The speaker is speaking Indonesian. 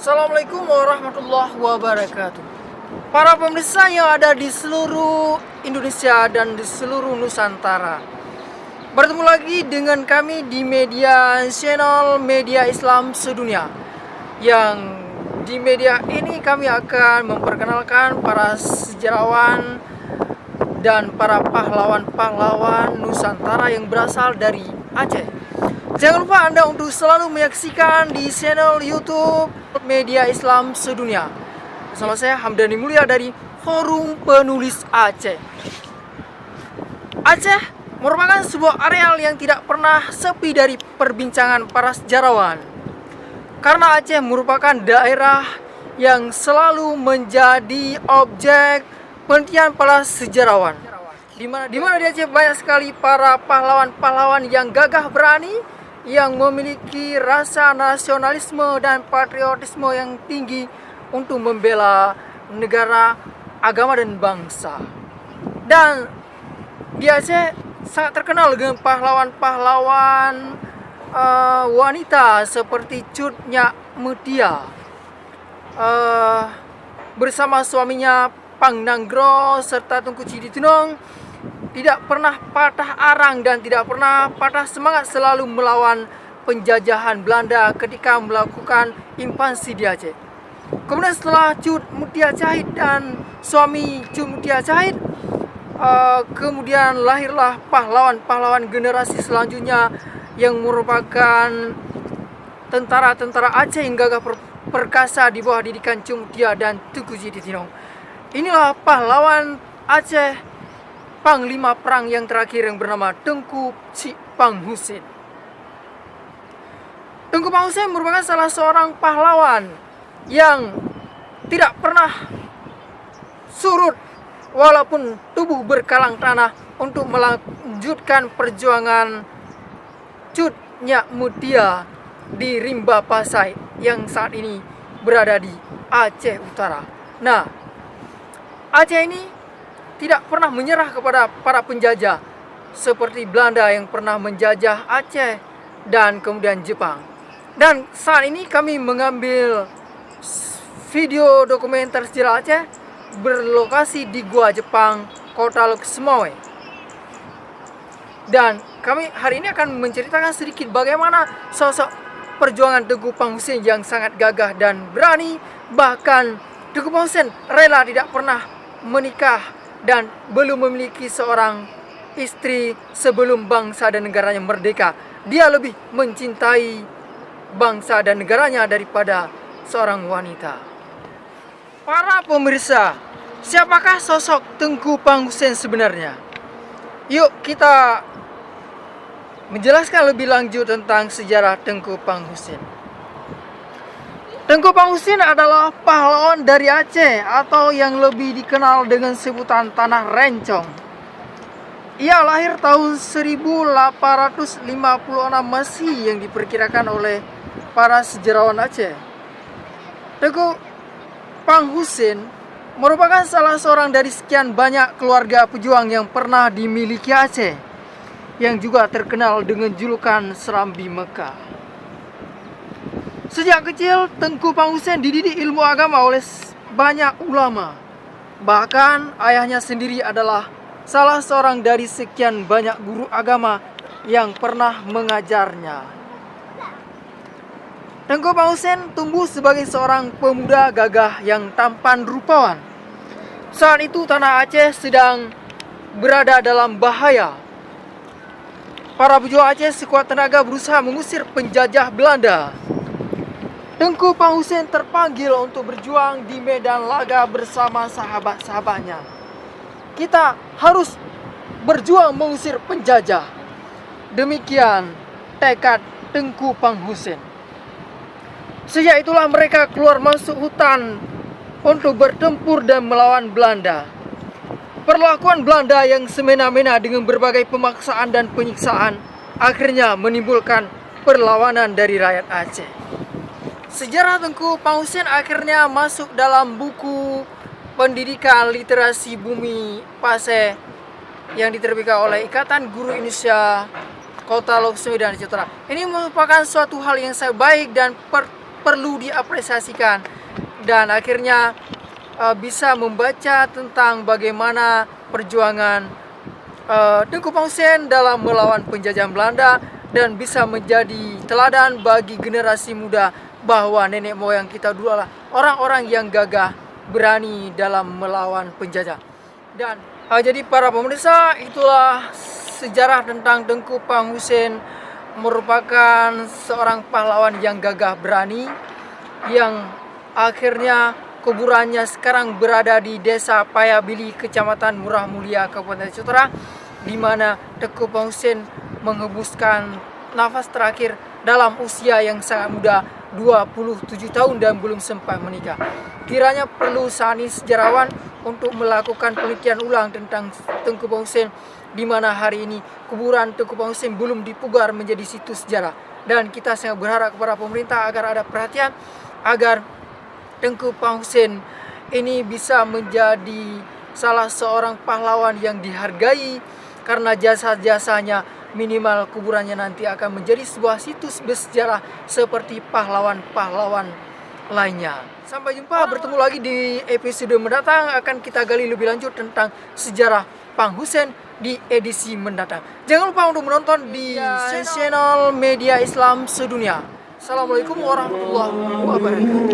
Assalamualaikum warahmatullahi wabarakatuh. Para pemirsa yang ada di seluruh Indonesia dan di seluruh Nusantara, bertemu lagi dengan kami di media channel Media Islam Sedunia. Yang di media ini kami akan memperkenalkan para sejarawan dan para pahlawan-pahlawan Nusantara yang berasal dari Aceh. Jangan lupa Anda untuk selalu menyaksikan di channel YouTube Media Islam Sedunia. Bersama saya Hamdani Mulia dari Forum Penulis Aceh. Aceh merupakan sebuah areal yang tidak pernah sepi dari perbincangan para sejarawan. Karena Aceh merupakan daerah yang selalu menjadi objek penelitian para sejarawan. Di mana di Aceh banyak sekali para pahlawan-pahlawan yang gagah berani, yang memiliki rasa nasionalisme dan patriotisme yang tinggi untuk membela negara, agama, dan bangsa. Dan di Aceh sangat terkenal dengan pahlawan-pahlawan wanita seperti Cut Nyak Mutia bersama suaminya Pang Nanggro serta Tunku Ciditunong tidak pernah patah arang dan tidak pernah patah semangat, selalu melawan penjajahan Belanda ketika melakukan invasi di Aceh. Kemudian setelah Cut Mutia Cahit dan suami Cut Mutia Cahit, kemudian lahirlah pahlawan-pahlawan generasi selanjutnya yang merupakan tentara-tentara Aceh yang gagah perkasa di bawah didikan Cut Mutia dan Tunku Ciditunong. Inilah pahlawan Aceh, Panglima Perang yang terakhir yang bernama Tengku Cipang Husin. Tengku Pang Husin merupakan salah seorang pahlawan yang tidak pernah surut walaupun tubuh berkalang tanah untuk melanjutkan perjuangan Cut Nyak Mutia di Rimba Pasai yang saat ini berada di Aceh Utara. Nah, Aceh ini tidak pernah menyerah kepada para penjajah seperti Belanda yang pernah menjajah Aceh dan kemudian Jepang. Dan saat ini kami mengambil video dokumenter sejarah Aceh berlokasi di Gua Jepang, Kota Lok Sumawe. Dan kami hari ini akan menceritakan sedikit bagaimana sosok perjuangan Tengku Pang Husin yang sangat gagah dan berani. Bahkan Tengku Pang Husin rela tidak pernah menikah dan belum memiliki seorang istri sebelum bangsa dan negaranya merdeka. Dia lebih mencintai bangsa dan negaranya daripada seorang wanita. Para pemirsa, siapakah sosok Tengku Pang Husin sebenarnya? Yuk kita menjelaskan lebih lanjut tentang sejarah Tengku Pang Husin. Tengku Pang Husin adalah pahlawan dari Aceh atau yang lebih dikenal dengan sebutan Tanah Rencong. Ia lahir tahun 1856 Masehi yang diperkirakan oleh para sejarawan Aceh. Tengku Pang Husin merupakan salah seorang dari sekian banyak keluarga pejuang yang pernah dimiliki Aceh, yang juga terkenal dengan julukan Serambi Mekah. Sejak kecil, Tengku Pang Husin dididik ilmu agama oleh banyak ulama. Bahkan ayahnya sendiri adalah salah seorang dari sekian banyak guru agama yang pernah mengajarnya. Tengku Pang Husin tumbuh sebagai seorang pemuda gagah yang tampan rupawan. Saat itu tanah Aceh sedang berada dalam bahaya. Para pejuang Aceh sekuat tenaga berusaha mengusir penjajah Belanda. Tengku Pang Husin terpanggil untuk berjuang di medan laga bersama sahabat-sahabatnya. Kita harus berjuang mengusir penjajah. Demikian tekad Tengku Pang Husin. Sejak itulah mereka keluar masuk hutan untuk bertempur dan melawan Belanda. Perlakuan Belanda yang semena-mena dengan berbagai pemaksaan dan penyiksaan akhirnya menimbulkan perlawanan dari rakyat Aceh. Sejarah Tengku Pang Husin akhirnya masuk dalam buku pendidikan literasi bumi Pasai yang diterbitkan oleh Ikatan Guru Indonesia Kota Lok Sumawe dan Aceh Utara. Ini merupakan suatu hal yang sangat baik dan perlu diapresiasikan. Dan akhirnya bisa membaca tentang bagaimana perjuangan Tengku Panghusen dalam melawan penjajahan Belanda, dan bisa menjadi teladan bagi generasi muda bahwa nenek moyang kita dulu adalah orang-orang yang gagah berani dalam melawan penjajah. Dan jadi para pemirsa, itulah sejarah tentang Tengku Panghusen, merupakan seorang pahlawan yang gagah berani yang akhirnya kuburannya sekarang berada di Desa Payabili, Kecamatan Murah Mulia, Kabupaten Sumatera, di mana Tengku Panghusen menghembuskan nafas terakhir dalam usia yang sangat muda, 27 tahun, dan belum sempat menikah. Kiranya perlu sani sejarawan untuk melakukan penelitian ulang tentang Tengku Panghusen, di mana hari ini kuburan Tengku Panghusen belum dipugar menjadi situs sejarah. Dan kita sangat berharap kepada pemerintah agar ada perhatian, agar Tengku Panghusen ini bisa menjadi salah seorang pahlawan yang dihargai, karena jasa-jasanya, minimal kuburannya nanti akan menjadi sebuah situs bersejarah seperti pahlawan-pahlawan lainnya. Sampai jumpa, bertemu lagi di episode mendatang. Akan kita gali lebih lanjut tentang sejarah Panghusen di edisi mendatang. Jangan lupa untuk menonton di channel Media Islam Sedunia. Assalamualaikum warahmatullahi wabarakatuh.